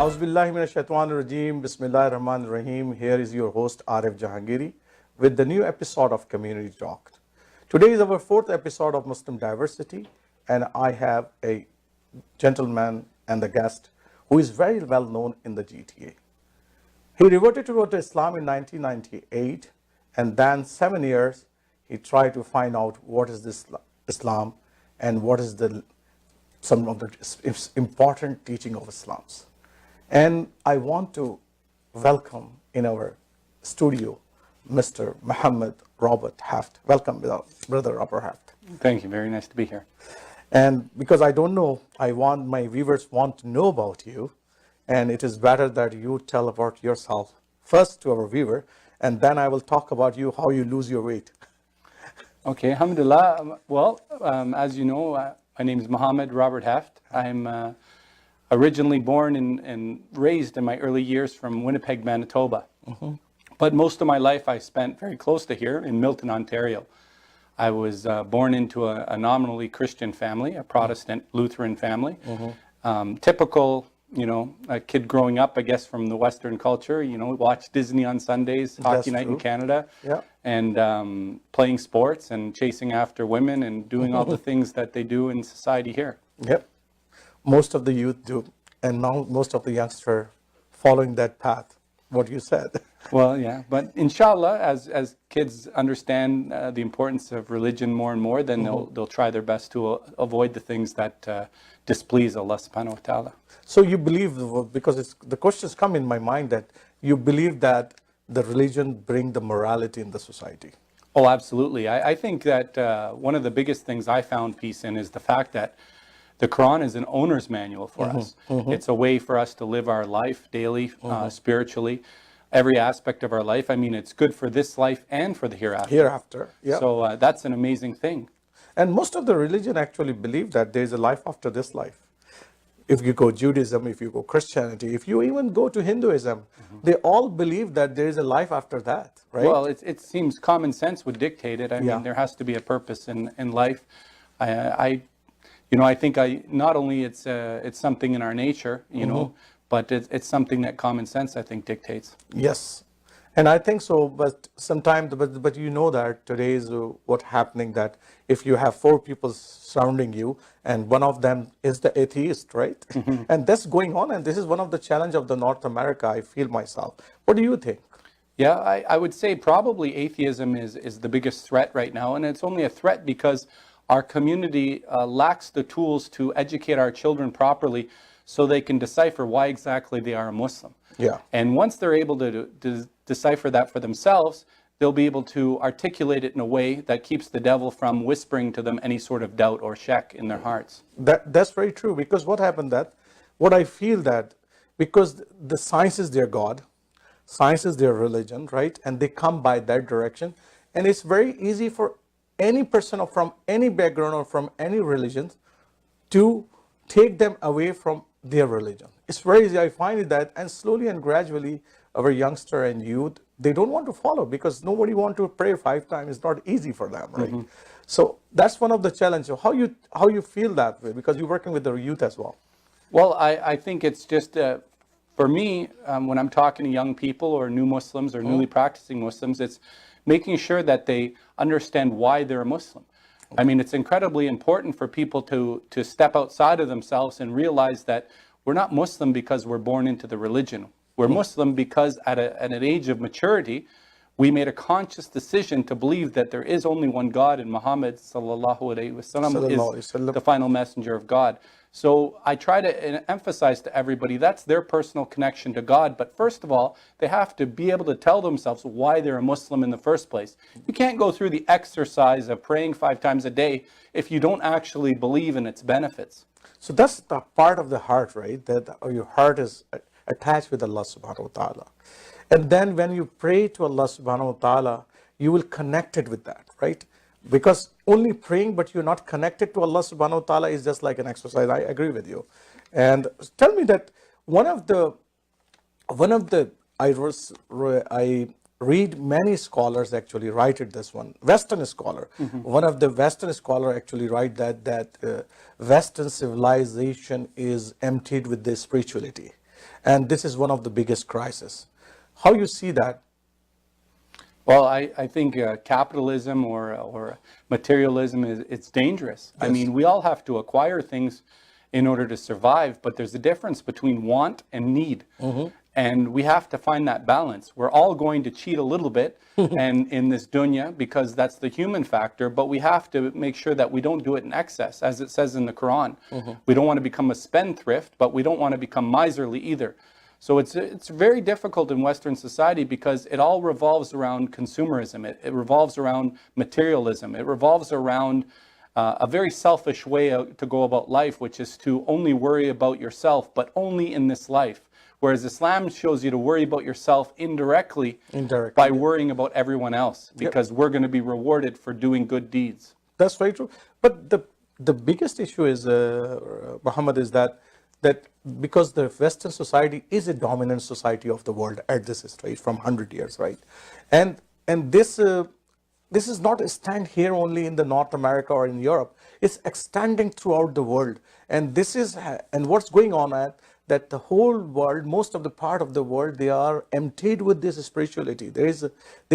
Auzubillahi minash shaitanir rajeem. Bismillahir Rahmanir Rahim. Here is your host Arif Jahangiri with the new episode of Community Talk. Today is our fourth episode of Muslim Diversity, and I have a gentleman and a guest who is very well known in the GTA. He reverted to Islam in 1998, and then 7 years he tried to find out what is this Islam and what is some of the important teaching of Islam. And I want to welcome in our studio Mr. Muhammad Robert Haft. Welcome, Brother Robert Haft. Thank you. Very nice to be here. And because I don't know, my viewers want to know about you, and it is better that you tell about yourself first to our viewer, and then I will talk about you, how you lose your weight. Okay, alhamdulillah. Well, as you know, my name is Muhammad Robert Haft. I'm originally born and raised in my early years from Winnipeg, Manitoba. Mm-hmm. But most of my life I spent very close to here in Milton, Ontario. I was born into a nominally Christian family, a Protestant Lutheran family. Mm-hmm. Typical, a kid growing up, I guess, from the Western culture, watch Disney on Sundays, hockey night in Canada, and playing sports and chasing after women and doing all the things that they do in society here. Yep. Most of the youth do, and now most of the youngsters following that path, what you said. Well, yeah, but inshallah, as kids understand the importance of religion more and more, then they'll try their best to avoid the things that displease Allah subhanahu wa ta'ala. So you believe, because the questions come in my mind, that you believe that the religion bring the morality in the society? Oh, absolutely. I think that one of the biggest things I found peace in is the fact that the Quran is an owner's manual for us. Mm-hmm. It's a way for us to live our life daily, spiritually, every aspect of our life. I mean, it's good for this life and for the hereafter. Hereafter, yeah. So that's an amazing thing. And most of the religion actually believe that there is a life after this life. If you go Judaism, if you go Christianity, if you even go to Hinduism, they all believe that there is a life after that, right? Well, it seems common sense would dictate it. I mean, there has to be a purpose in life. I think not only it's something in our nature, but it's something that common sense, I think, dictates. Yes, and I think so. But sometimes, but you know that today is what's happening. That if you have 4 people surrounding you, and one of them is the atheist, right? Mm-hmm. And that's going on, and this is one of the challenge of the North America. I feel myself. What do you think? Yeah, I would say probably atheism is the biggest threat right now, and it's only a threat because our community lacks the tools to educate our children properly so they can decipher why exactly they are a Muslim. Yeah. And once they're able to decipher that for themselves, they'll be able to articulate it in a way that keeps the devil from whispering to them any sort of doubt or shak in their hearts. That's very true, because what I feel that because the science is their God, science is their religion, right? And they come by that direction. And it's very easy for any person from any background or from any religion to take them away from their religion. It's very easy. I find it that, and slowly and gradually, our youngster and youth, they don't want to follow because nobody want to pray 5 times. It's not easy for them, right? Mm-hmm. So that's one of the challenges. How you feel that way, because you're working with the youth as well? Well, I think it's just for me, when I'm talking to young people or new Muslims or newly practicing Muslims, it's making sure that they understand why they're a Muslim. I mean, it's incredibly important for people to step outside of themselves and realize that we're not Muslim because we're born into the religion. We're Muslim because at an age of maturity, we made a conscious decision to believe that there is only one God, and Muhammad sallallahu alaihi wasallam is the final messenger of God. So I try to emphasize to everybody that's their personal connection to God. But first of all, they have to be able to tell themselves why they're a Muslim in the first place. You can't go through the exercise of praying 5 times a day if you don't actually believe in its benefits. So that's the part of the heart, right? That your heart is attached with Allah subhanahu wa ta'ala. And then when you pray to Allah subhanahu wa ta'ala, you will connect it with that, right? Because only praying but you're not connected to Allah subhanahu wa ta'ala is just like an exercise. I agree with you. And tell me that one of the I read many scholars actually write it this one, Western scholar. One of the Western scholar actually write that Western civilization is emptied with the spirituality. And this is one of the biggest crises. How you see that? Well, I think capitalism or materialism it's dangerous. I Yes. mean, we all have to acquire things in order to survive, but there's a difference between want and need. And we have to find that balance. We're all going to cheat a little bit and in this dunya because that's the human factor, but we have to make sure that we don't do it in excess, as it says in the Quran. We don't want to become a spendthrift, but we don't want to become miserly either. So it's very difficult in Western society because it all revolves around consumerism. It revolves around materialism. It revolves around a very selfish way to go about life, which is to only worry about yourself, but only in this life. Whereas Islam shows you to worry about yourself indirectly by worrying about everyone else, because we're going to be rewarded for doing good deeds. That's very true. But the biggest issue is, Muhammad, is that because the Western society is a dominant society of the world at this stage from 100 years, right? And this is not a stand here only in the North America or in Europe. It's extending throughout the world. And this is, and what's going on at that the whole world, most of the part of the world, they are emptied with this spirituality. There is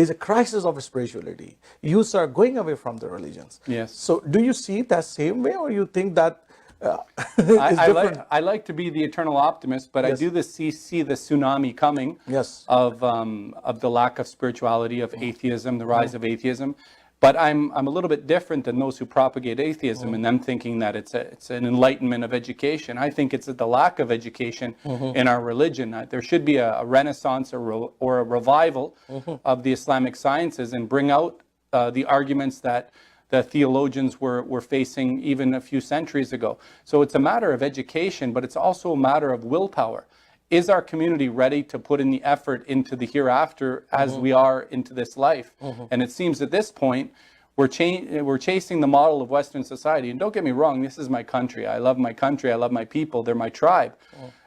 a crisis of spirituality. Youths are going away from the religions. Yes. So do you see it that same way, or you think that I like to be the eternal optimist, but Yes. I do see the tsunami coming Yes. of the lack of spirituality, of atheism, the rise of atheism. But I'm a little bit different than those who propagate atheism and them thinking that it's an enlightenment of education. I think it's the lack of education in our religion. There should be a renaissance or a revival of the Islamic sciences and bring out the arguments that the theologians were facing even a few centuries ago. So it's a matter of education, but it's also a matter of willpower. Is our community ready to put in the effort into the hereafter as we are into this life? And it seems at this point, we're chasing the model of Western society. And don't get me wrong, this is my country. I love my country. I love my people. They're my tribe.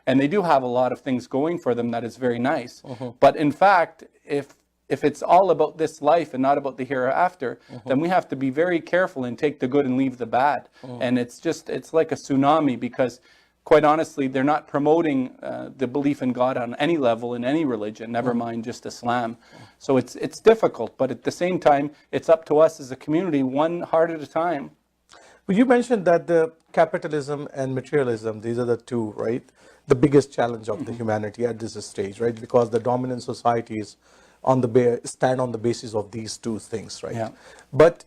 And they do have a lot of things going for them that is very nice. But in fact, if it's all about this life and not about the hereafter, then we have to be very careful and take the good and leave the bad. And it's like a tsunami because, quite honestly, they're not promoting the belief in God on any level in any religion, never mind just Islam. So it's difficult, but at the same time, it's up to us as a community, one heart at a time. Well, you mentioned that the capitalism and materialism, these are the two, right? The biggest challenge of the humanity at this stage, right? Because the dominant societies stand on the basis of these two things, right? Yeah. But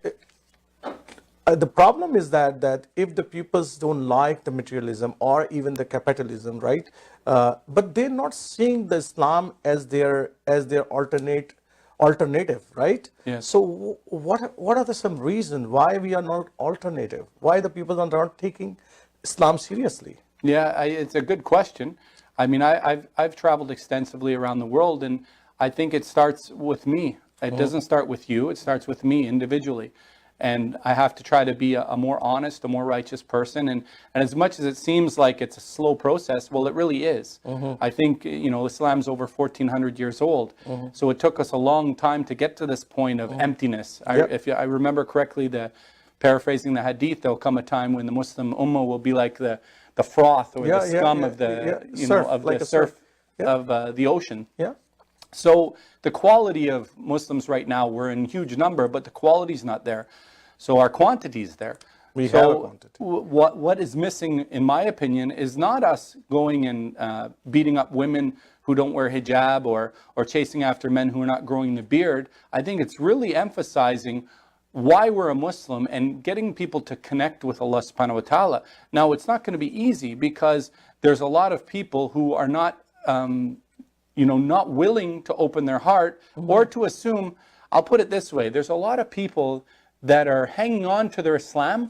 the problem is that if the peoples don't like the materialism or even the capitalism, right? But they're not seeing the Islam as their alternative, right? Yes. So what are some reasons why we are not alternative? Why the people are not taking Islam seriously? Yeah, it's a good question. I mean, I've traveled extensively around the world, and I think it starts with me. It doesn't start with you. It starts with me individually. And I have to try to be a more honest, a more righteous person. And as much as it seems like it's a slow process, well, it really is. I think, Islam's over 1,400 years old. So it took us a long time to get to this point of emptiness. If I remember correctly, paraphrasing the hadith, there'll come a time when the Muslim ummah will be like the froth or the scum of the surf of the ocean. Yeah. So the quality of Muslims right now, we're in huge number, but the quality's not there. So our quantity's there. We have a quantity. What is missing, in my opinion, is not us going and beating up women who don't wear hijab or chasing after men who are not growing the beard. I think it's really emphasizing why we're a Muslim and getting people to connect with Allah subhanahu wa ta'ala. Now, it's not going to be easy because there's a lot of people who are not not willing to open their heart or to assume, I'll put it this way, there's a lot of people that are hanging on to their Islam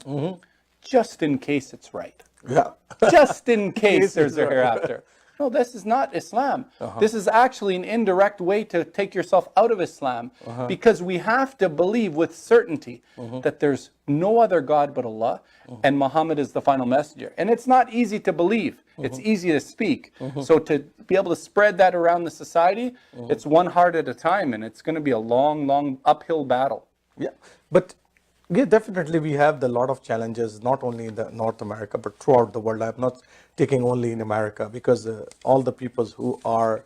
just in case it's right. Yeah. Just in case there's a hereafter. No, this is not Islam. This is actually an indirect way to take yourself out of Islam because we have to believe with certainty that there's no other God but Allah and Muhammad is the final messenger. And it's not easy to believe. It's easy to speak. So to be able to spread that around the society, it's one heart at a time and it's going to be a long, long uphill battle. Yeah. But Yeah, definitely we have a lot of challenges, not only in the North America, but throughout the world. I'm not taking only in America because all the peoples who are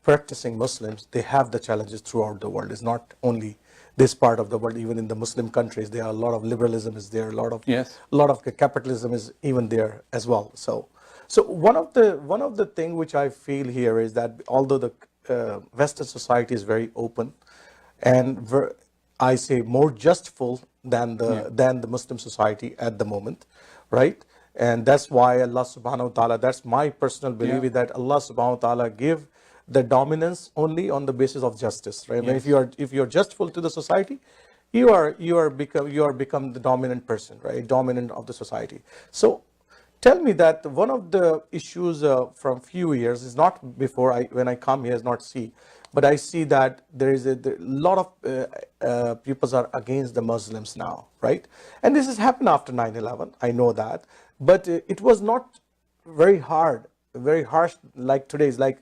practicing Muslims, they have the challenges throughout the world. It's not only this part of the world, even in the Muslim countries, there are a lot of liberalism is there, Yes. a lot of capitalism is even there as well. So one of the thing which I feel here is that although the Western society is very open, and I say more justful than Yeah. the Muslim society at the moment, right? And that's why Allah subhanahu wa ta'ala, that's my personal belief, Yeah. is that Allah subhanahu wa ta'ala give the dominance only on the basis of justice, right? I mean, Yes. if you're justful to the society, you are become the dominant person, right? Dominant of the society. So tell me that one of the issues from few years is not before when I come here is not see, but I see that there is a lot of people are against the Muslims now, right? And this has happened after 9/11. I know that, but it was not very hard, very harsh like today's like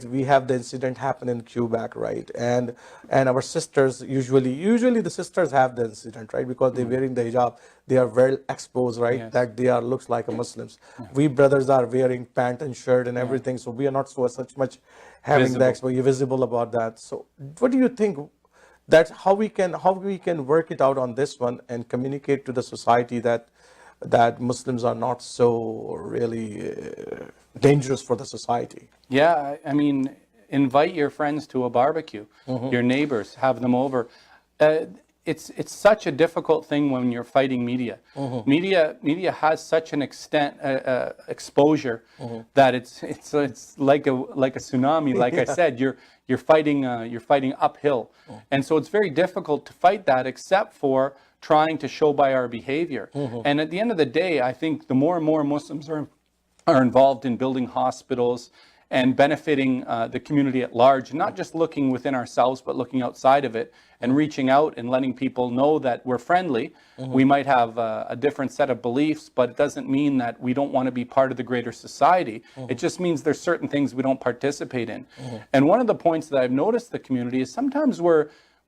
we have the incident happen in Quebec, right? And our sisters usually the sisters have the incident, right? Because they're wearing the hijab, they are well exposed, right? Yes. That they are looks like a Muslims. We brothers are wearing pant and shirt and Yeah. everything, so we are not so such much having the Visible. exposure visible about that. So what do you think? That's how we can work it out on this one and communicate to the society that Muslims are not so really dangerous for the society. Yeah, I mean, invite your friends to a barbecue, your neighbors, have them over. It's such a difficult thing when you're fighting media. Media has such an extent exposure that it's like a tsunami. Like I said, you're fighting uphill, and so it's very difficult to fight that, except for trying to show by our behavior. And at the end of the day, I think the more and more Muslims are involved in building hospitals and benefiting the community at large, not just looking within ourselves, but looking outside of it and reaching out and letting people know that we're friendly. We might have a different set of beliefs, but it doesn't mean that we don't want to be part of the greater society. It just means there's certain things we don't participate in. And one of the points that I've noticed the community is sometimes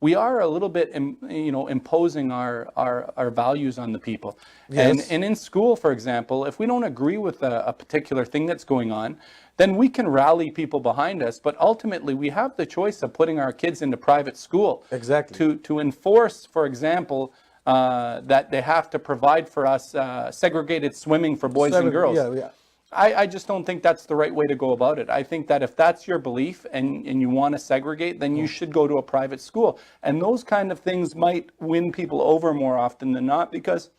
we are a little bit, imposing our values on the people. Yes. And in school, for example, if we don't agree with a particular thing that's going on, then we can rally people behind us. But ultimately, we have the choice of putting our kids into private school. Exactly. To enforce, for example, that they have to provide for us segregated swimming for boys and girls. Yeah, yeah. I just don't think that's the right way to go about it. I think that if that's your belief and you want to segregate, then you should go to a private school. And those kind of things might win people over more often than not, because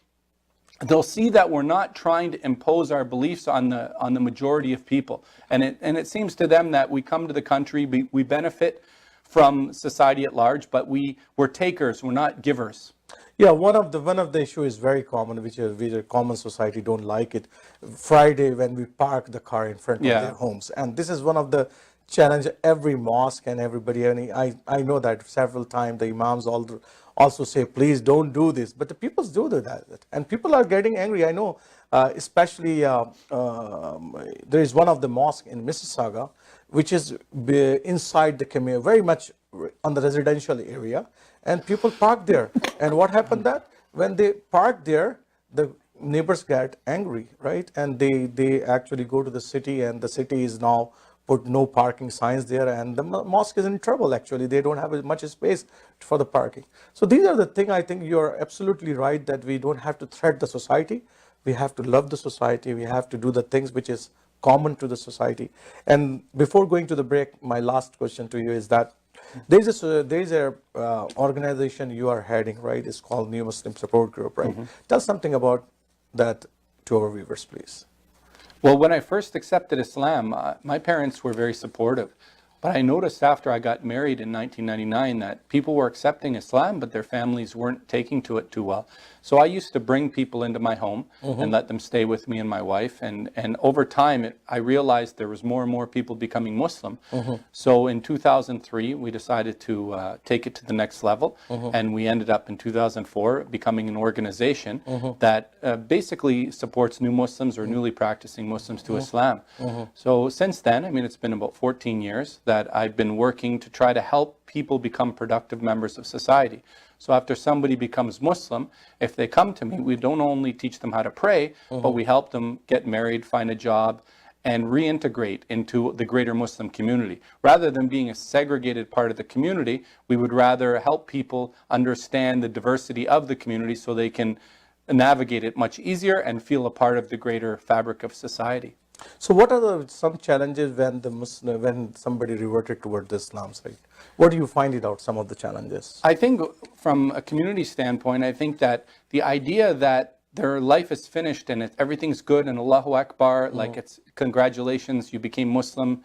they'll see that we're not trying to impose our beliefs on the majority of people. And it seems to them that we come to the country, we benefit from society at large, but we're takers, we're not givers. Yeah, one of the issue is very common, which a common society don't like it. Friday when we park the car in front of Yeah. their homes, and this is one of the challenge every mosque and everybody. And I know that several times the imams also say, please don't do this, but the people do that, and people are getting angry. I know, especially there is one of the mosque in Mississauga, which is inside the community, very much on the residential area, and people park there. And what happened that when they park there, the neighbors get angry, right? And they actually go to the city, and the city is now put no parking signs there, and the mosque is in trouble. Actually, they don't have as much space for the parking. So these are the thing. I think you're absolutely right that we don't have to threat the society. We have to love the society. We have to do the things which is common to the society. And before going to the break, my last question to you is that there's a organization you are heading, right? It's called New Muslim Support Group, right? Tell something about that to our viewers, please. Well, when I first accepted Islam, my parents were very supportive. But I noticed after I got married in 1999 that people were accepting Islam, but their families weren't taking to it too well. So I used to bring people into my home and let them stay with me and my wife. And over time, I realized there was more and more people becoming Muslim. So in 2003, we decided to take it to the next level. And we ended up in 2004 becoming an organization that basically supports new Muslims or newly practicing Muslims to Islam. So since then, I mean, it's been about 14 years that I've been working to try to help people become productive members of society. So after somebody becomes Muslim, if they come to me, we don't only teach them how to pray, but we help them get married, find a job, and reintegrate into the greater Muslim community. Rather than being a segregated part of the community, we would rather help people understand the diversity of the community so they can navigate it much easier and feel a part of the greater fabric of society. So what are some challenges when somebody reverted towards the Islam side? What do you find it out, some of the challenges? I think from a community standpoint, I think that the idea that their life is finished and everything's good and Allahu Akbar, like it's congratulations, you became Muslim.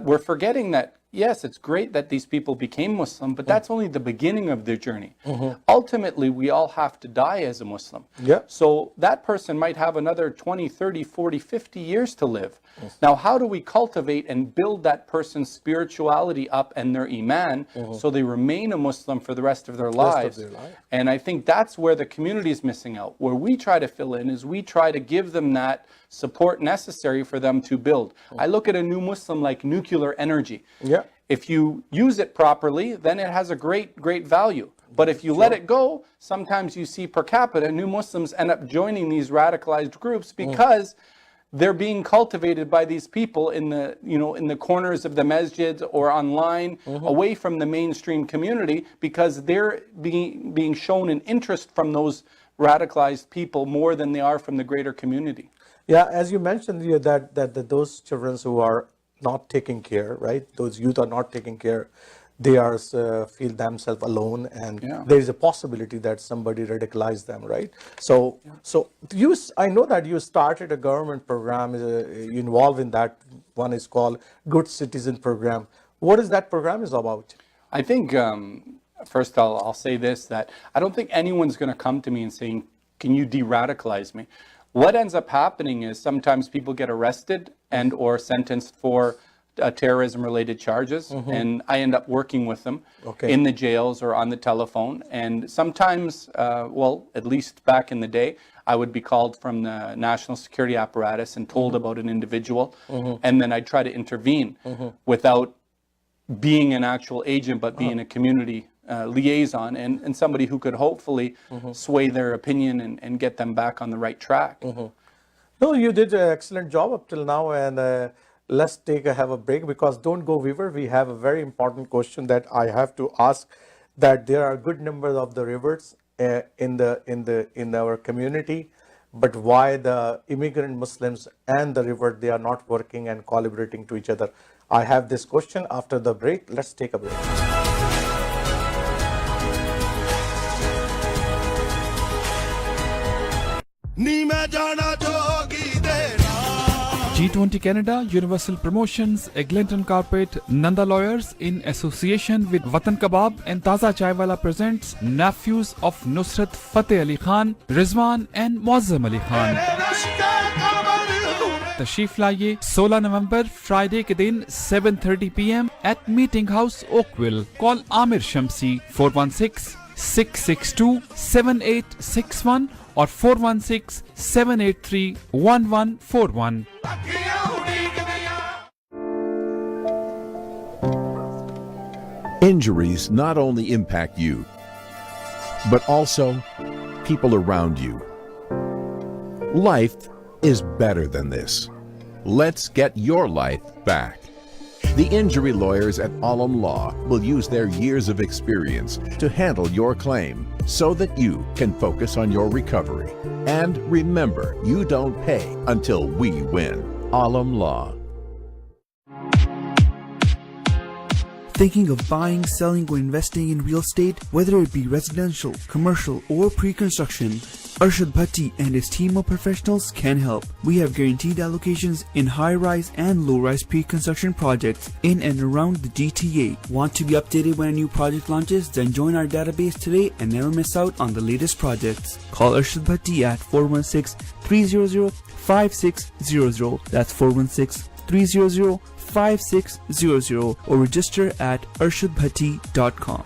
We're forgetting that, yes, it's great that these people became Muslim, but that's only the beginning of their journey. Ultimately, we all have to die as a Muslim. Yeah. So that person might have another 20, 30, 40, 50 years to live. Now, how do we cultivate and build that person's spirituality up and their iman so they remain a Muslim for the rest of their lives? And I think that's where the community is missing out. Where we try to fill in is we try to give them that support necessary for them to build. I look at a new Muslim like nuclear energy. Yeah. If you use it properly, then it has a great value. But if you let it go, sometimes you see per capita new Muslims end up joining these radicalized groups because they're being cultivated by these people in the, in the corners of the masjid or online, away from the mainstream community, because they're being shown an interest from those radicalized people more than they are from the greater community. Yeah, as you mentioned, that those children who are not taking care, right? Those youth are not taking care. They are feel themselves alone, and there is a possibility that somebody radicalized them, right? So I know that you started a government program, you involved in that. One is called Good Citizen Program. What is that program is about? I think first I'll say this, that I don't think anyone's going to come to me and saying, "Can you de-radicalize me?" What ends up happening is sometimes people get arrested and or sentenced for terrorism-related charges, and I end up working with them in the jails or on the telephone. And sometimes, well, at least back in the day, I would be called from the national security apparatus and told about an individual, and then I'd try to intervene without being an actual agent, but being a community liaison and somebody who could hopefully sway their opinion and get them back on the right track. No, you did an excellent job up till now, and let's have a break, because don't go, Weaver. We have a very important question that I have to ask. That there are a good number of the rivers in our community, but why the immigrant Muslims and the river, they are not working and collaborating to each other? I have this question after the break. Let's take a break. G20 Canada, Universal Promotions, Eglinton Carpet, Nanda Lawyers in association with Watan Kebab and Taza Chaiwala presents Nephews of Nusrat Fateh Ali Khan, Rizwan and Muazzam Ali Khan. तशरीफ लाइए 16 नवंबर Friday के दिन 7:30 PM at Meeting House Oakville. Call Amir Shamsi 416-662-7861 or 416-783-1141. Injuries not only impact you, but also people around you. Life is better than this. Let's get your life back. The injury lawyers at Alam Law will use their years of experience to handle your claim so that you can focus on your recovery. And remember, you don't pay until we win. Alam Law. Thinking of buying, selling, or investing in real estate, whether it be residential, commercial, or pre-construction, Arshad Bhatti and his team of professionals can help. We have guaranteed allocations in high-rise and low-rise pre-construction projects in and around the GTA. Want to be updated when a new project launches? Then join our database today and never miss out on the latest projects. Call Arshad Bhatti at 416-300-5600. That's 416-300-5600 or register at arshadbhatti.com.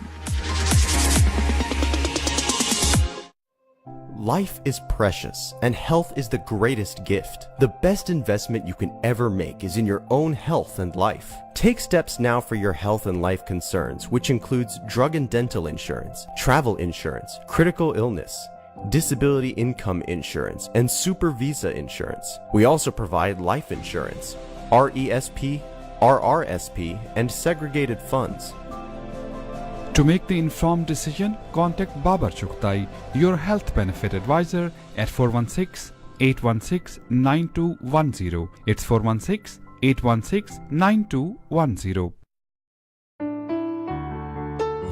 Life is precious, and health is the greatest gift. The best investment you can ever make is in your own health and life. Take steps now for your health and life concerns, which includes drug and dental insurance, travel insurance, critical illness, disability income insurance, and super visa insurance. We also provide life insurance, RESP, RRSP, and segregated funds. To make the informed decision, contact Babar Chughtai, your health benefit advisor at 416-816-9210. It's 416-816-9210.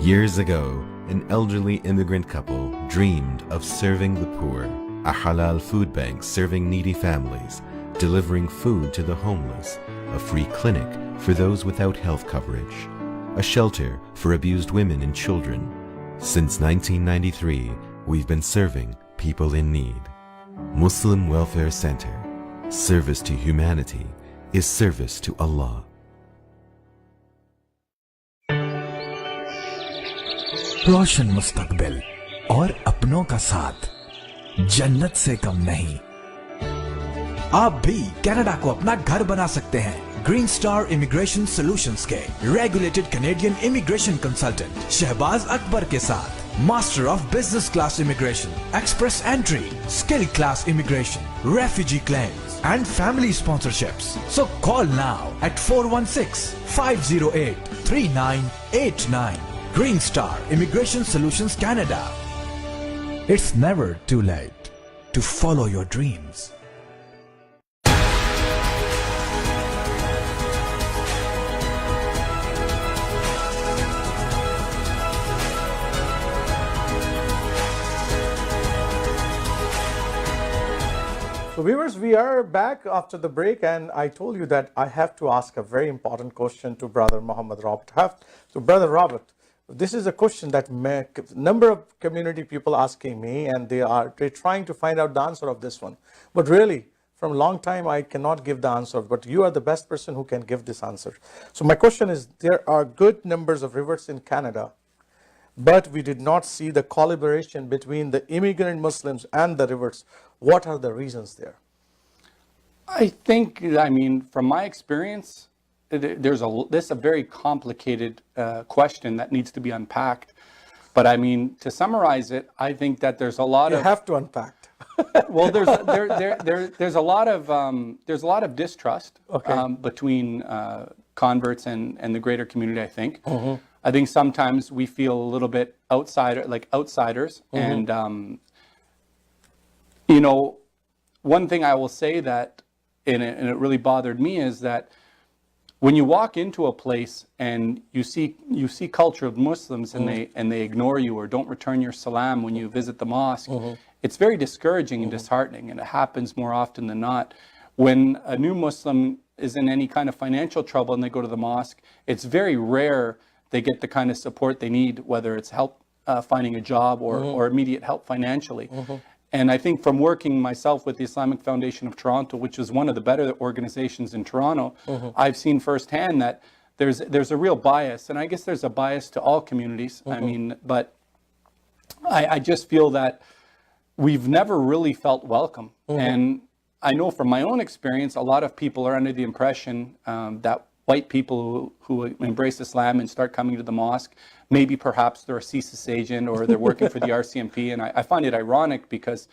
Years ago, an elderly immigrant couple dreamed of serving the poor, a halal food bank serving needy families, delivering food to the homeless, a free clinic for those without health coverage, a shelter for abused women and children. Since 1993, we've been serving people in need. Muslim Welfare Center. Service to humanity is service to Allah. रोशन मुस्तकबिल और अपनों का साथ जन्नत से कम नहीं। आप भी कनाडा को अपना घर बना सकते हैं। ग्रीन स्टार इमिग्रेशन सॉल्यूशंस के regulated Canadian immigration consultant Shahbaz Akbar के साथ master of business class immigration, express entry, skill class immigration, refugee claims and family sponsorships. So call now at 416-508-3989. Green Star Immigration Solutions Canada. It's never too late to follow your dreams. So viewers, we are back after the break, and I told you that I have to ask a very important question to Brother Muhammad Robert. So Brother Robert, this is a question that number of community people asking me, and they're trying to find out the answer of this one. But really, from a long time, I cannot give the answer, but you are the best person who can give this answer. So my question is, there are good numbers of rivers in Canada, but we did not see the collaboration between the immigrant Muslims and the rivers. What are the reasons there? I think, I mean, from my experience, this is a very complicated question that needs to be unpacked. But I mean, to summarize it, I think that there's a lot of... You have to unpack. Well, there's a lot of distrust between converts and the greater community, I think. Mm-hmm. I think sometimes we feel a little bit outsiders. Mm-hmm. And, you know, one thing I will say that, and it really bothered me, is that when you walk into a place and you see culture of Muslims and they ignore you or don't return your salam when you visit the mosque, it's very discouraging and disheartening, and it happens more often than not. When a new Muslim is in any kind of financial trouble and they go to the mosque, it's very rare they get the kind of support they need, whether it's help finding a job or immediate help financially. And I think from working myself with the Islamic Foundation of Toronto, which is one of the better organizations in Toronto, I've seen firsthand that there's a real bias, and I guess there's a bias to all communities. I mean, but I just feel that we've never really felt welcome. And I know from my own experience, a lot of people are under the impression that white people who embrace Islam and start coming to the mosque, maybe perhaps they're a CSIS agent or they're working for the RCMP. And I find it ironic because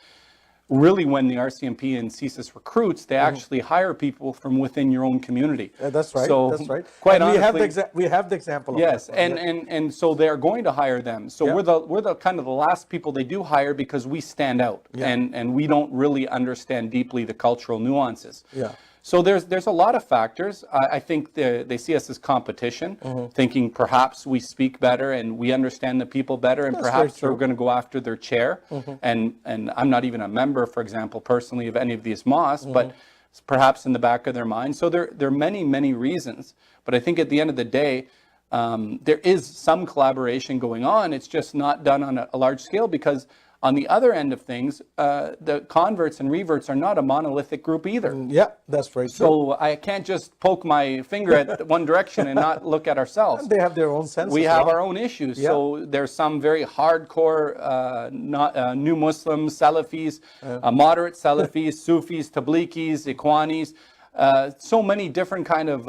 really when the RCMP and CSIS recruits, they actually hire people from within your own community. That's right. So that's right. Quite honestly, we have the example. Yes, of that and so they're going to hire them. So we're the kind of the last people they do hire because we stand out and we don't really understand deeply the cultural nuances. Yeah. So there's a lot of factors. I think they see us as competition, thinking perhaps we speak better and we understand the people better, and perhaps they're going to go after their chair. And I'm not even a member, for example, personally of any of these mosques, but perhaps in the back of their mind. So there are many reasons. But I think at the end of the day, there is some collaboration going on. It's just not done on a large scale because On the other end of things, the converts and reverts are not a monolithic group either. Yeah, that's very true. So I can't just poke my finger at one direction and not look at ourselves. They have their own sense. We as have well. our own issues. Yeah. So there's some very hardcore new Muslims, Salafis, moderate Salafis, Sufis, Tabligis, Ikhwanis, so many different kind of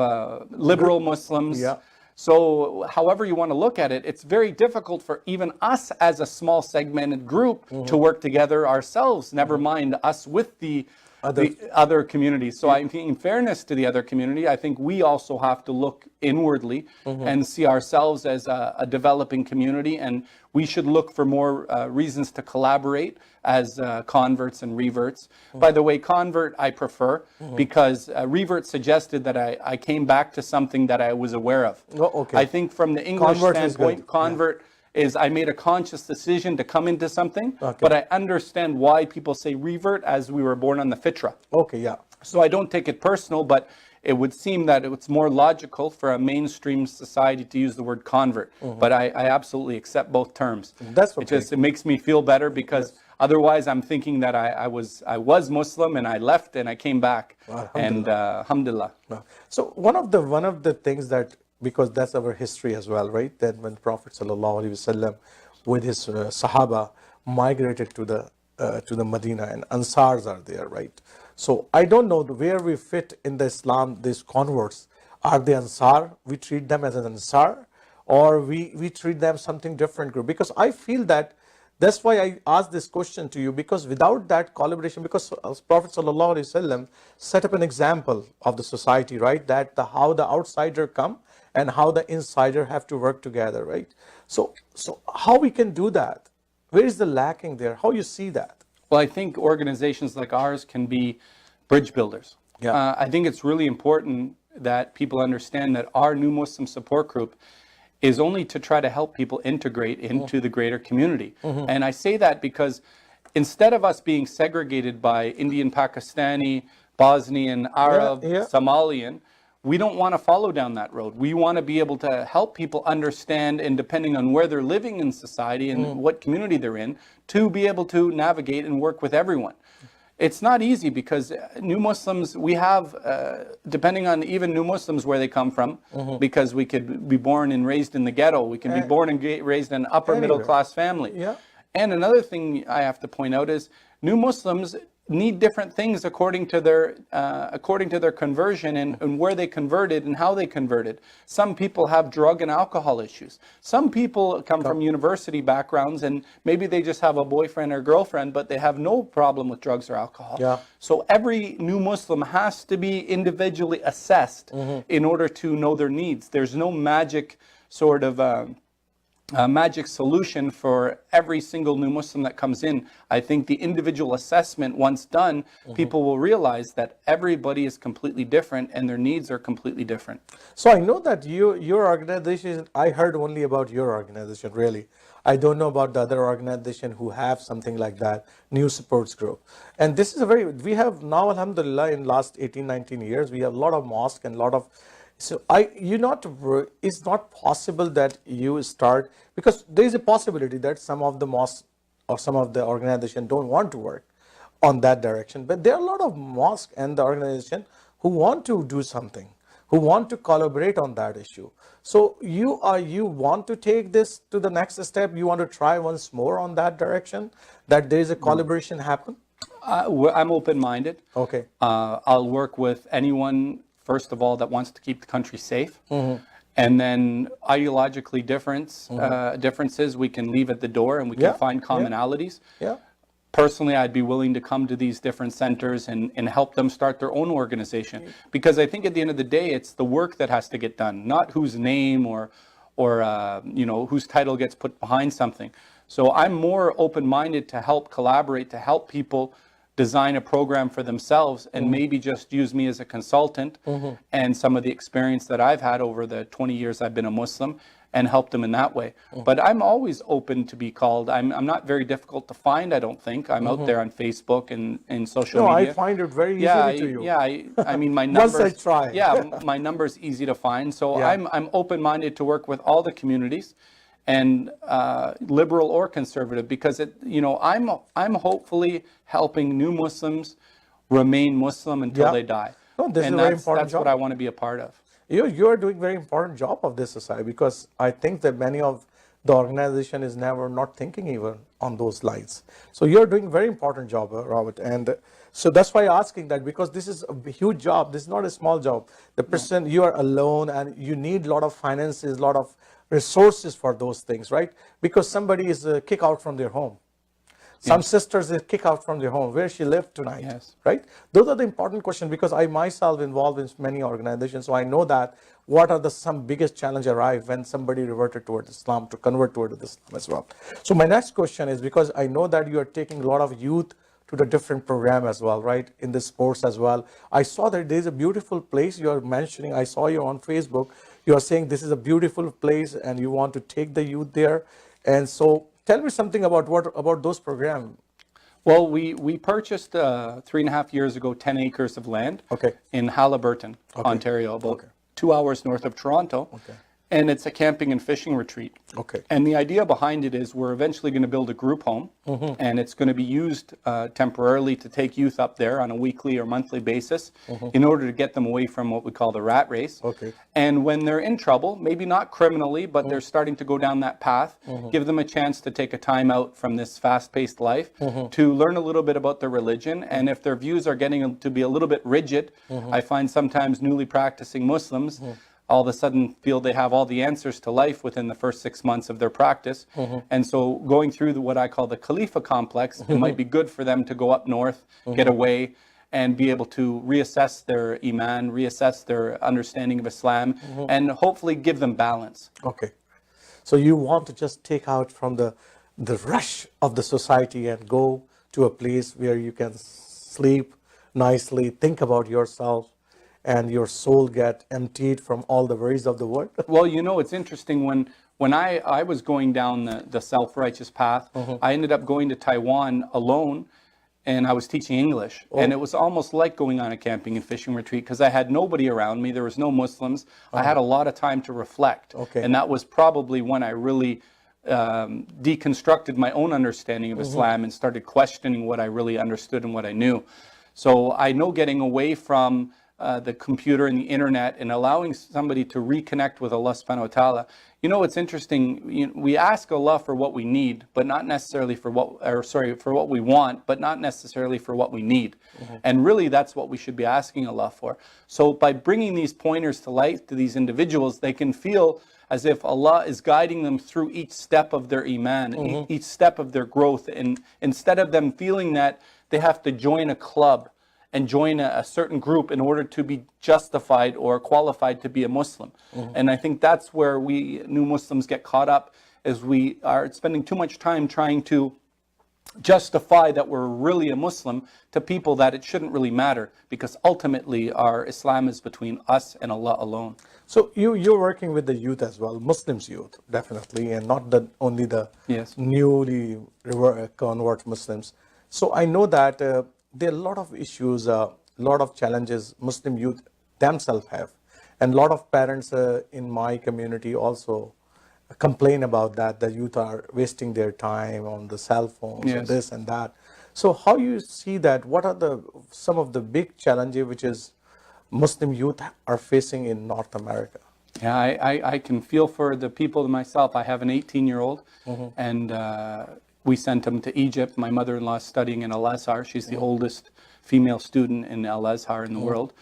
liberal Muslims. Yeah. So however you want to look at it, it's very difficult for even us as a small segmented group to work together ourselves, never mind us with the other communities. So I think in fairness to the other community, I think we also have to look inwardly and see ourselves as a developing community, and we should look for more reasons to collaborate as converts and reverts. By the way, convert I prefer because revert suggested that I came back to something that I was aware of. Oh, okay. I think from the English Convert is standpoint, good. convert is I made a conscious decision to come into something, but I understand why people say revert as we were born on the fitra. Okay, yeah. So I don't take it personal, but it would seem that it's more logical for a mainstream society to use the word convert. But I absolutely accept both terms. That's okay. It makes me feel better because otherwise I'm thinking that I was Muslim and I left and I came back. And alhamdulillah. So one of the things that, because that's our history as well, right? That when Prophet ﷺ with his Sahaba migrated to the Medina, and Ansars are there, right? So I don't know where we fit in the Islam, these converts. Are they Ansar? We treat them as an Ansar, or we treat them something different group? Because I feel that that's why I asked this question to you, because without that collaboration, because Prophet ﷺ set up an example of the society, right? That how the outsider come and how the insider have to work together, right? So how we can do that? Where is the lacking there? How you see that? Well, I think organizations like ours can be bridge builders. Yeah. I think it's really important that people understand that our new Muslim support group is only to try to help people integrate into the greater community. And I say that because instead of us being segregated by Indian, Pakistani, Bosnian, Arab, Somalian, we don't want to follow down that road. We want to be able to help people understand, and depending on where they're living in society and what community they're in, to be able to navigate and work with everyone. It's not easy because new Muslims, we have, depending on even new Muslims where they come from, because we could be born and raised in the ghetto, we can be born and raised in an upper middle class family. Yeah. And another thing I have to point out is new Muslims need different things according to their conversion and where they converted and how they converted. Some people have drug and alcohol issues. Some people come from university backgrounds and maybe they just have a boyfriend or girlfriend, but they have no problem with drugs or alcohol. Yeah. So every new Muslim has to be individually assessed in order to know their needs. There's no magic sort of magic solution for every single new Muslim that comes in. I think the individual assessment, once done, people will realize that everybody is completely different and their needs are completely different. So I know that your organization, I heard only about your organization, really. I don't know about the other organization who have something like that, new supports group. And this is we have now, alhamdulillah, in last 18, 19 years, we have a lot of mosques and a lot of. So it's not possible that you start, because there is a possibility that some of the mosques or some of the organization don't want to work on that direction. But there are a lot of mosques and the organization who want to do something, who want to collaborate on that issue. So you want to take this to the next step. You want to try once more on that direction, that there is a collaboration happen. I'm open-minded. Okay. I'll work with anyone, first of all, that wants to keep the country safe. And then ideologically differences we can leave at the door and we can find commonalities. Yeah. Personally, I'd be willing to come to these different centers and help them start their own organization. Because I think at the end of the day, it's the work that has to get done, not whose name or whose title gets put behind something. So I'm more open-minded to help collaborate, to help people design a program for themselves and maybe just use me as a consultant and some of the experience that I've had over the 20 years I've been a Muslim and help them in that way. But I'm always open to be called. I'm not very difficult to find, I don't think. I'm out there on Facebook and social media. I find it very easy to you. Yeah, I mean, my numbers. Once I try. Yeah, my number's easy to find. So I'm open-minded to work with all the communities. and liberal or conservative, because I'm hopefully helping new Muslims remain Muslim until Yeah. they die. No, this is And a very important that's what job. I want to be a part of. You are doing very important job of this society, because I think that many of the organization is never not thinking even on those lines. So you're doing very important job, Robert, and so that's why I'm asking that, because this is a huge job. This is not a small job. The person, you are alone, and you need a lot of finances, a lot of resources for those things, right? Because somebody is kicked out from their home. Some sisters is kicked out from their home. Where she live tonight, Yes. right? Those are the important questions, because I myself involved in many organizations, so I know that what are the some biggest challenge arrive when somebody reverted towards Islam, to convert towards Islam as well. So my next question is, because I know that you are taking a lot of youth to the different program as well, right? In the sports as well. I saw that there is a beautiful place you are mentioning. I saw you on Facebook. You are saying this is a beautiful place and you want to take the youth there. And so tell me something about those programs. Well, we purchased 3.5 years ago 10 acres of land Okay. in Halliburton, Ontario, about 2 hours north of Toronto. Okay. And it's a camping and fishing retreat. Okay. And the idea behind it is we're eventually going to build a group home, and it's going to be used temporarily to take youth up there on a weekly or monthly basis in order to get them away from what we call the rat race. Okay. And when they're in trouble, maybe not criminally, but they're starting to go down that path, give them a chance to take a time out from this fast-paced life to learn a little bit about their religion. And if their views are getting to be a little bit rigid, I find sometimes newly practicing Muslims all of a sudden feel they have all the answers to life within the first 6 months of their practice. And so going through what I call the Khalifa complex, it might be good for them to go up north, get away, and be able to reassess their iman, reassess their understanding of Islam, and hopefully give them balance. Okay. So you want to just take out from the rush of the society and go to a place where you can sleep nicely, think about yourself, and your soul get emptied from all the worries of the world. Well, it's interesting, when I was going down the self-righteous path, I ended up going to Taiwan alone, and I was teaching English. And it was almost like going on a camping and fishing retreat, because I had nobody around me. There was no Muslims. I had a lot of time to reflect. Okay. And that was probably when I really deconstructed my own understanding of Islam and started questioning what I really understood and what I knew. So I know getting away from the computer and the internet and allowing somebody to reconnect with Allah subhanahu wa ta'ala. It's interesting, we ask Allah for what we need, but not necessarily for what we want, but not necessarily for what we need. And really that's what we should be asking Allah for. So by bringing these pointers to light to these individuals, they can feel as if Allah is guiding them through each step of their iman, each step of their growth. And instead of them feeling that they have to join a club and join a certain group in order to be justified or qualified to be a Muslim. And I think that's where we new Muslims get caught up, is we are spending too much time trying to justify that we're really a Muslim to people that it shouldn't really matter, because ultimately our Islam is between us and Allah alone. So you're working with the youth as well, Muslims youth, definitely, and not only the Yes. newly convert Muslims. So I know that there are a lot of issues, a lot of challenges Muslim youth themselves have. And a lot of parents in my community also complain about that, the youth are wasting their time on the cell phones and Yes. this and that. So how you see that? What are some of the big challenges which is Muslim youth are facing in North America? Yeah, I can feel for the people myself. I have an 18-year-old, and we sent him to Egypt. My mother-in-law is studying in Al-Azhar. She's the oldest female student in Al-Azhar in the world.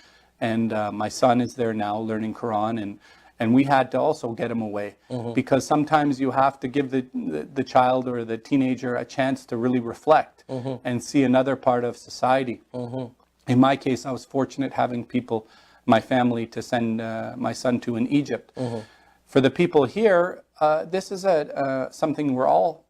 And my son is there now learning Quran. And we had to also get him away, because sometimes you have to give the child or the teenager a chance to really reflect and see another part of society. In my case, I was fortunate having people, my family, to send my son to in Egypt. For the people here, this is something we're all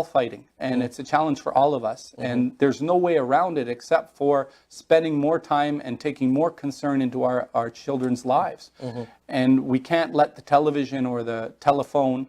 fighting, and it's a challenge for all of us. And there's no way around it except for spending more time and taking more concern into our children's lives. And we can't let the television or the telephone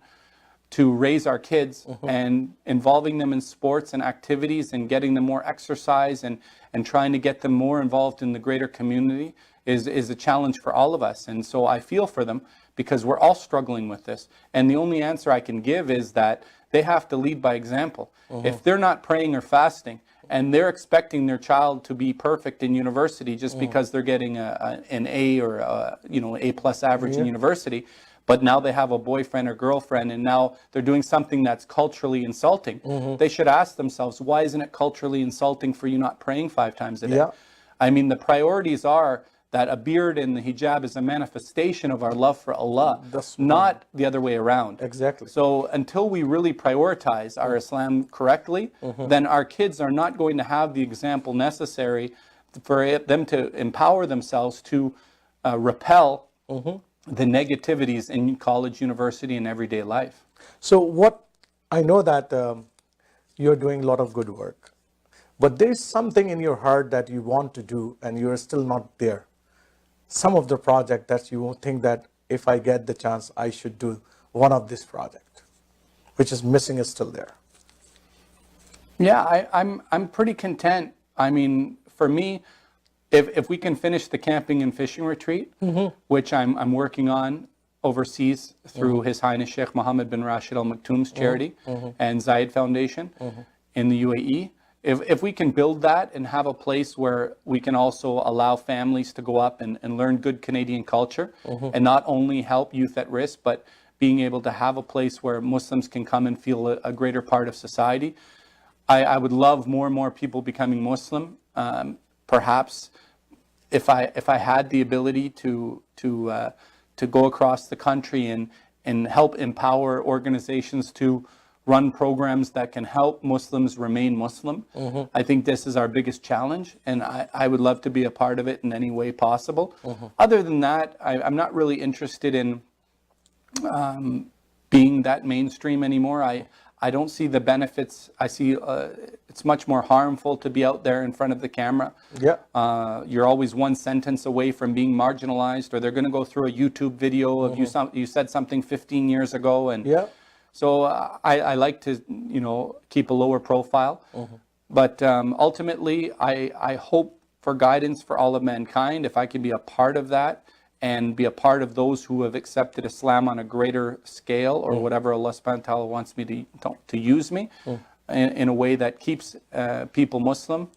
to raise our kids, and involving them in sports and activities and getting them more exercise and trying to get them more involved in the greater community is a challenge for all of us. And so I feel for them because we're all struggling with this. And the only answer I can give is that they have to lead by example. If they're not praying or fasting, and they're expecting their child to be perfect in university just because they're getting an A or A plus average in university, but now they have a boyfriend or girlfriend, and now they're doing something that's culturally insulting. They should ask themselves, why isn't it culturally insulting for you not praying 5 times a day? Yeah. I mean, the priorities are that a beard and the hijab is a manifestation of our love for Allah, not the other way around. Exactly. So until we really prioritize our Islam correctly, then our kids are not going to have the example necessary for them to empower themselves to repel the negativities in college, university, and everyday life. So what, I know that you're doing a lot of good work, but there's something in your heart that you want to do and you're still not there. Some of the project that you think that if I get the chance, I should do one of this project, which is missing, is still there. Yeah, I'm pretty content. I mean, for me, if we can finish the camping and fishing retreat, which I'm working on overseas through His Highness Sheikh Mohammed bin Rashid Al Maktoum's charity and Zayed Foundation in the UAE, if we can build that and have a place where we can also allow families to go up and learn good Canadian culture and not only help youth at risk, but being able to have a place where Muslims can come and feel a greater part of society. I would love more and more people becoming Muslim. Perhaps if I had the ability to go across the country and help empower organizations to run programs that can help Muslims remain Muslim. I think this is our biggest challenge, and I would love to be a part of it in any way possible. Other than that, I'm not really interested in being that mainstream anymore. I don't see the benefits. I see it's much more harmful to be out there in front of the camera. Yeah. You're always one sentence away from being marginalized, or they're going to go through a YouTube video of you said something 15 years ago, and Yeah. so I like to, keep a lower profile. But ultimately, I hope for guidance for all of mankind. If I can be a part of that and be a part of those who have accepted Islam on a greater scale, or whatever Allah subhanahu wa ta'ala wants me to use me in a way that keeps people Muslim,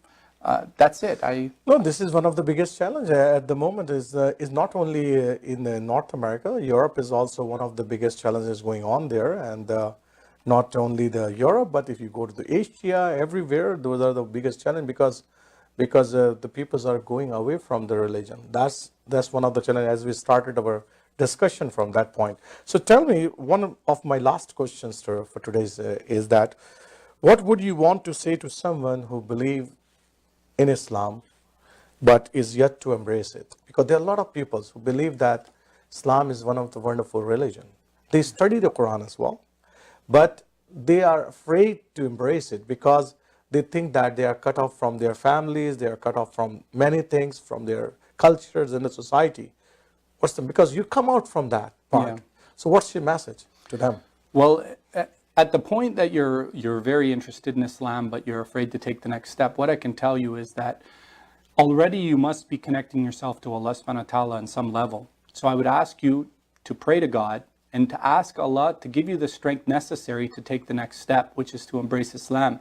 that's it. No, this is one of the biggest challenges at the moment. Is not only in North America. Europe is also one of the biggest challenges going on there, and not only the Europe, but if you go to the Asia, everywhere, those are the biggest challenge because the peoples are going away from the religion. That's one of the challenges as we started our discussion from that point. So tell me, one of my last questions for today's is that, what would you want to say to someone who believes in Islam but is yet to embrace it? Because there are a lot of people who believe that Islam is one of the wonderful religion. They study the Quran as well, but they are afraid to embrace it because they think that they are cut off from their families, they are cut off from many things, from their cultures in the society. Because you come out from that part. Yeah. So what's your message to them? Well, at the point that you're very interested in Islam, but you're afraid to take the next step, what I can tell you is that already you must be connecting yourself to Allah subhanahu wa ta'ala on some level. So I would ask you to pray to God and to ask Allah to give you the strength necessary to take the next step, which is to embrace Islam.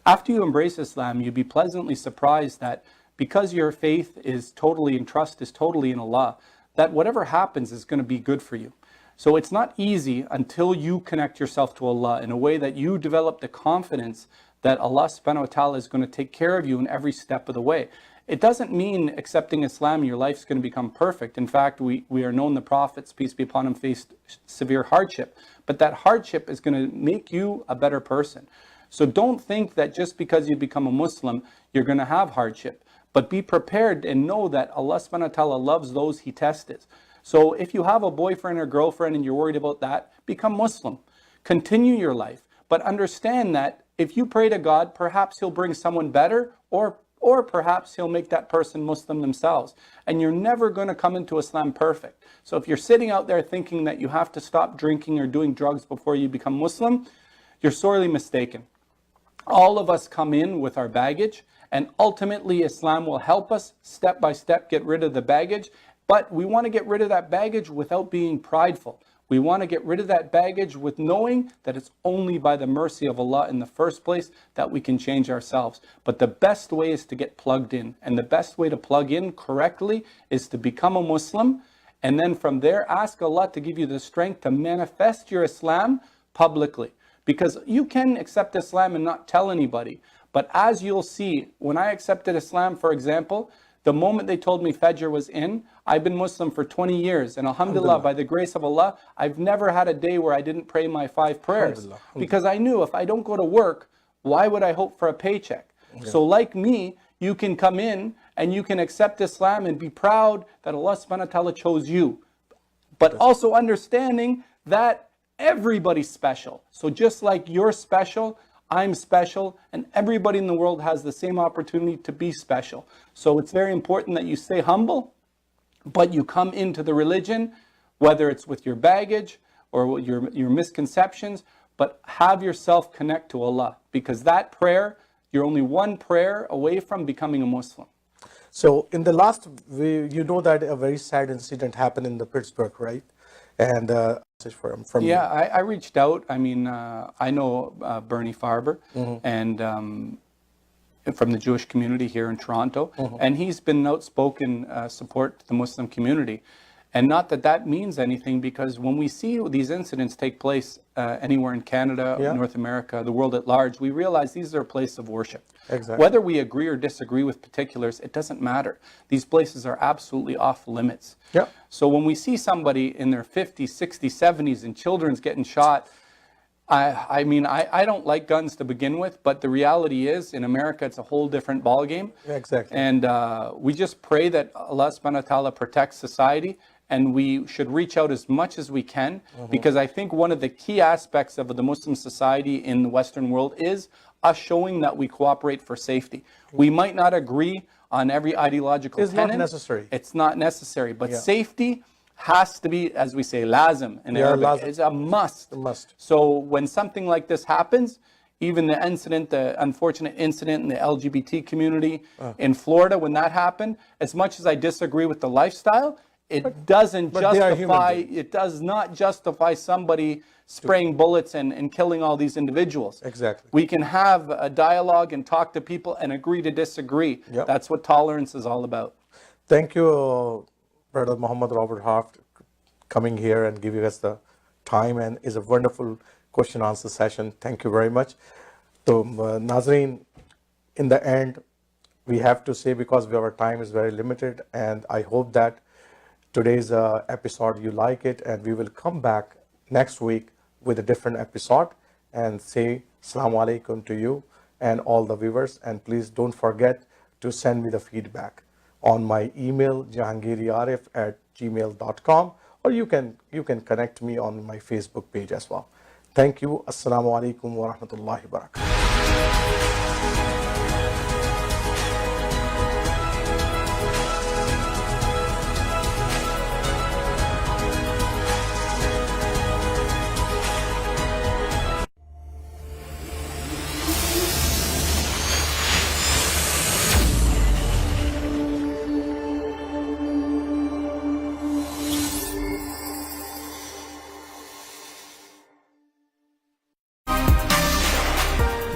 After you embrace Islam, you'd be pleasantly surprised that because your faith is totally and trust is totally in Allah, that whatever happens is going to be good for you. So it's not easy until you connect yourself to Allah in a way that you develop the confidence that Allah subhanahu wa ta'ala is going to take care of you in every step of the way. It doesn't mean accepting Islam, your life's going to become perfect. In fact, we are known the prophets, peace be upon them, faced severe hardship. But that hardship is going to make you a better person. So don't think that just because you become a Muslim, you're going to have hardship. But be prepared and know that Allah subhanahu wa ta'ala loves those He tested. So if you have a boyfriend or girlfriend and you're worried about that, become Muslim. Continue your life. But understand that if you pray to God, perhaps He'll bring someone better, or perhaps He'll make that person Muslim themselves. And you're never going to come into Islam perfect. So if you're sitting out there thinking that you have to stop drinking or doing drugs before you become Muslim, you're sorely mistaken. All of us come in with our baggage, And ultimately, Islam will help us step by step get rid of the baggage. But we want to get rid of that baggage without being prideful. We want to get rid of that baggage with knowing that it's only by the mercy of Allah in the first place that we can change ourselves. But the best way is to get plugged in. And the best way to plug in correctly is to become a Muslim. And then from there, ask Allah to give you the strength to manifest your Islam publicly. Because you can accept Islam and not tell anybody. But as you'll see, when I accepted Islam, for example, the moment they told me Fajr was in, I've been Muslim for 20 years. And alhamdulillah, by the grace of Allah, I've never had a day where I didn't pray my 5 prayers. Because I knew if I don't go to work, why would I hope for a paycheck? So like me, you can come in and you can accept Islam and be proud that Allah subhanahu wa ta'ala chose you. But also understanding that everybody's special. So just like you're special, I'm special, and everybody in the world has the same opportunity to be special. So it's very important that you stay humble, but you come into the religion, whether it's with your baggage or your misconceptions, but have yourself connect to Allah. Because that prayer, you're only one prayer away from becoming a Muslim. So in the last, you know that a very sad incident happened in the Pittsburgh, right? And from yeah, I reached out. I mean, I know Bernie Farber, and from the Jewish community here in Toronto, and he's been outspoken support to the Muslim community. And not that that means anything, because when we see these incidents take place anywhere in Canada, North America, the world at large, we realize these are a place of worship. Exactly. Whether we agree or disagree with particulars, it doesn't matter. These places are absolutely off limits. Yeah. So when we see somebody in their 50s, 60s, 70s, and children's getting shot, I mean, I don't like guns to begin with, but the reality is, in America, it's a whole different ballgame. Yeah, exactly. And we just pray that Allah subhanahu wa ta'ala protects society, and we should reach out as much as we can, because I think one of the key aspects of the Muslim society in the Western world is us showing that we cooperate for safety. We might not agree on every ideological It's tenet. not necessary. It's not necessary, but safety has to be, as we say, lazim in Arabic. lazim. It's a must. A must. So when something like this happens, even the incident, the unfortunate incident in the LGBT community in Florida, when that happened, as much as I disagree with the lifestyle, it doesn't justify, it does not justify somebody spraying bullets and killing all these individuals. Exactly. We can have a dialogue and talk to people and agree to disagree. Yep. That's what tolerance is all about. Thank you, Brother Muhammad Robert Haft, coming here and giving us the time, and is a wonderful question answer session. Thank you very much. So, Nazreen, in the end, we have to say, because our time is very limited, and I hope that today's episode you like it, and we will come back next week with a different episode and say Assalamu alaikum to you and all the viewers. And please don't forget to send me the feedback on my email jahangiriarif@gmail.com, or you can connect me on my Facebook page as well. Thank you. Assalamu alaikum wa rahmatullahi wa barakatuh.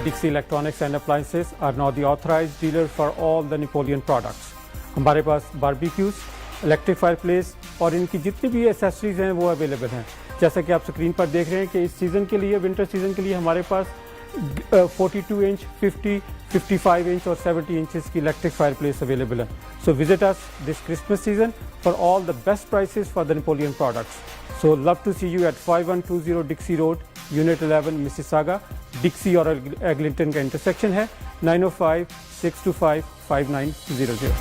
Dixie Electronics and Appliances are now the authorized dealer for all the Napoleon products. हमारे पास barbecues, electric fireplace और इनकी जितनी भी accessories हैं वो available हैं. जैसा कि आप स्क्रीन पर देख रहे हैं कि इस सीज़न के लिए, विंटर सीज़न के लिए हमारे पास 42 इंच, 50, 55 इंच और 70 इंचेस की इलेक्ट्रिक फायरप्लेस अवेलेबल है. So visit us this Christmas season for all the best prices for the Napoleon products. So love to see you at 5120 Dixie Road, Unit 11, Mississauga. Dixie और Eglinton का intersection है. 905-625-5900.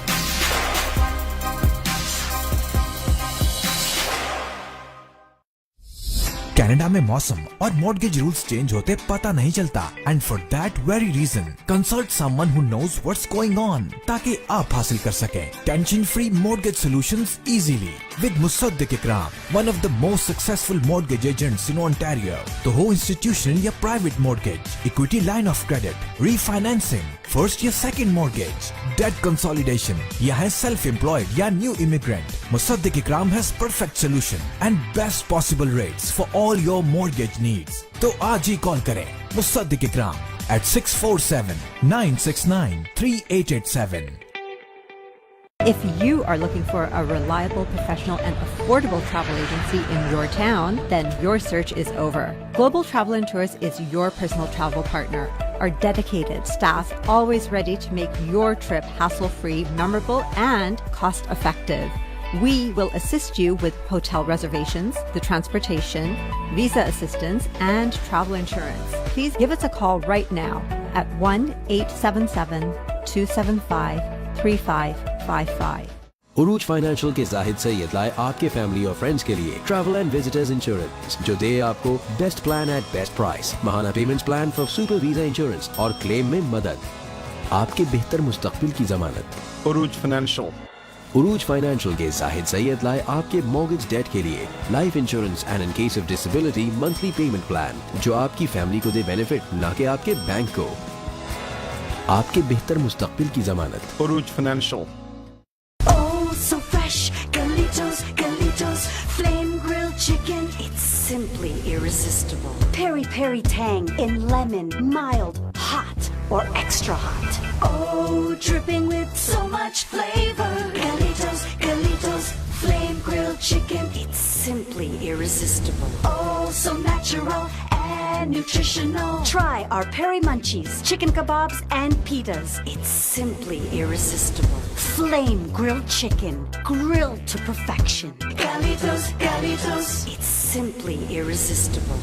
Canada में मौसम और mortgage rules change होते पता नहीं चलता, and for that very reason consult someone who knows what's going on, ताकि आप हासिल कर सकें tension free mortgage solutions easily. with Musaddiq Ikram, one of the most successful mortgage agents in Ontario. तो हो institutional या private mortgage, equity line of credit, refinancing, first या second mortgage, debt consolidation, या है self-employed या new immigrant. Musaddiq Ikram has perfect solution and best possible rates for all your mortgage needs. तो आज ही call करें Musaddiq Ikram at 647-969-3887. If you are looking for a reliable, professional, and affordable travel agency in your town, then your search is over. Global Travel and Tours is your personal travel partner. Our dedicated staff always ready to make your trip hassle-free, memorable, and cost-effective. We will assist you with hotel reservations, the transportation, visa assistance, and travel insurance. Please give us a call right now at 1-877-275-3555. Urooj financial के जाहिद सैयद लाए आपके family और friends के लिए travel and visitors insurance जो दे आपको best plan at best price, महाना payments plan for super visa insurance और क्लेम में मदद, आपके बेहतर मुस्तकबिल की जमानत। उरूज फाइनेंशियल के जाहिद सैयद लाए आपके मॉर्गेज डेट के लिए life insurance and in case of disability monthly payment plan जो आपकी फैमिली को दे बेनिफिट, ना कि आपके बैंक को, आपके बेहतर मुस्तकबिल की जमानत। उरूज financial. So fresh, Galitos, flame grilled chicken. It's simply irresistible. Peri peri tang in lemon, mild, hot, or extra hot. Oh, dripping with so much flavor. Galitos, flame grilled chicken. It's simply irresistible. Oh, so natural and nutritional. Try our peri munchies, chicken kebabs, and pitas. It's simply irresistible. Flame grilled chicken, grilled to perfection. Galitos, it's simply irresistible.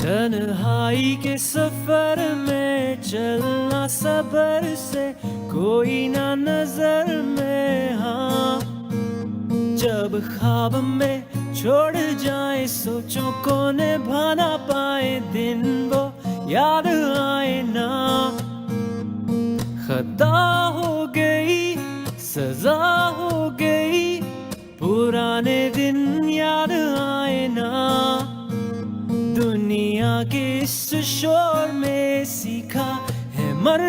तन्हाई के सफर में चलना सबर से कोई ना नजर में, हाँ जब ख्वाब में छोड़ जाए सोचों को निभाना पाए दिन वो याद आए ना, खता हो गई सजा हो गई पुराने दिन याद आए ना, दुनिया के इस शोर में सीखा है मर